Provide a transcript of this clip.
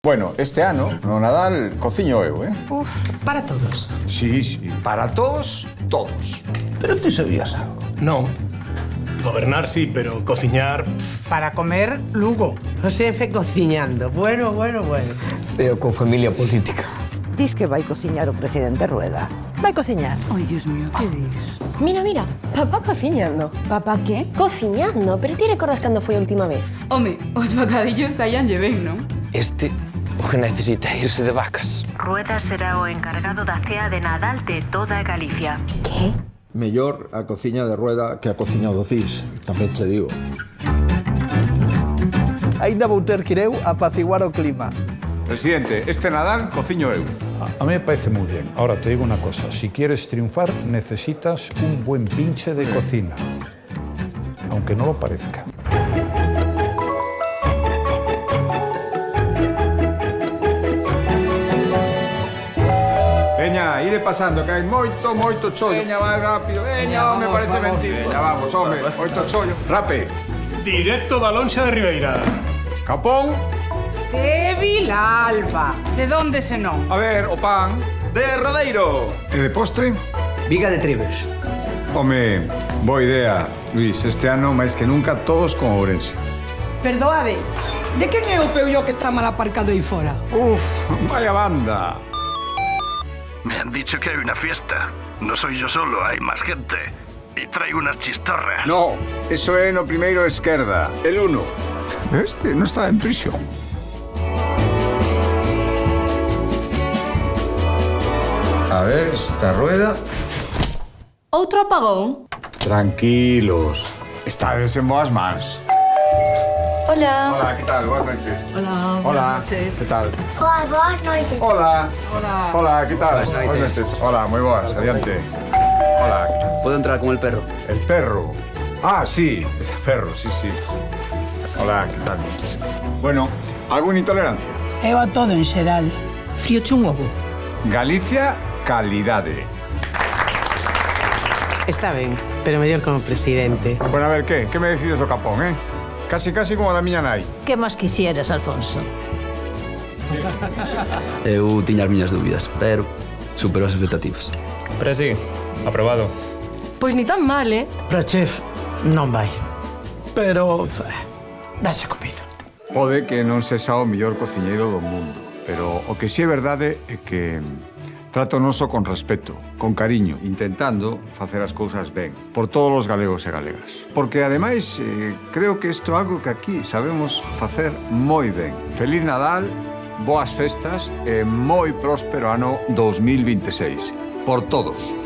Bueno, este ano, no Nadal, cociño eu, Uf, para todos. Sí, para todos, todos. Pero tú sabías algo. No. Gobernar sí, pero cociñar... Para comer, Lugo. O xefe cociñando. Bueno. Eu con familia política. Dis que vai cociñar o presidente Rueda. Vai cociñar. Ai, Dios mío, que dis? Mira, papá cociñando. Papá que? Cociñando, pero ti recordas cando foi a última vez? Home, os bocadillos saíanlle ben, non? Este o que necesita irse de vacas. Rueda será o encargado da cea de Nadal de toda Galicia. Que? Mellor a cociña de Rueda que a cociña do CIS, tamén che digo. Ainda vou ter que ir eu a apaciguar o clima. Presidente, este Nadal cociño eu. A mí me parece muy bien. Ahora te digo una cosa, si quieres triunfar necesitas un buen pinche de cocina, aunque no lo parezca. Veña, ide pasando, que hai moito chollo. Veña, vai rápido. Veña, me parece mentira. Veña, vamos, home, moito chollo. Rape. Directo da Lonxa de Ribeira. Capón. De Vilalba. De donde se non? A ver, o pan. De Rodeiro. E de postre? Viga de Tribes. Home, boa idea, Luis. Este ano, máis que nunca, todos con Ourense. Perdoade, de quen é o peullo que está mal aparcado aí fora? Uf, vaya banda. Me han dicho que hay una fiesta. No soy yo solo, hay más gente. Y traigo unas chistorras. No, eso é no primeiro esquerda, el 1. Este no está en prisión. A ver, esta rueda... Outro apagón? Tranquilos. Estades en boas mans. Hola. Hola, ¿qué tal? Buenas noches. Hola, Hola, noches. ¿qué tal? Hola, boas noites. Hola. Hola. Hola, ¿qué tal? Buenas noches. Hola, muy buenas. Adiante. Hola. Puedo entrar con el perro. El perro. Ah, sí, ese perro, sí. Hola, ¿qué tal? Bueno, ¿alguna intolerancia? Eu a todo en xeral. Frío chungo. Galicia, calidade. Está ben, pero mellor como presidente. Bueno, a ver, ¿qué me decides do Capón, Casi como da miña nai. Que máis quixeras, Alfonso? Eu tiña as miñas dúbidas, pero superou as expectativas. Pero sí, aprobado. Pois ni tan mal, Pero, chef, non vai. Pero... dáse comido. Pode que non sexa o mellor cociñeiro do mundo, pero o que si é verdade é que trato noso con respeto, con cariño, intentando facer as cousas ben, por todos os galegos e galegas. Porque, ademais, creo que isto é algo que aquí sabemos facer moi ben. Feliz Nadal, boas festas e moi próspero ano 2026. Por todos.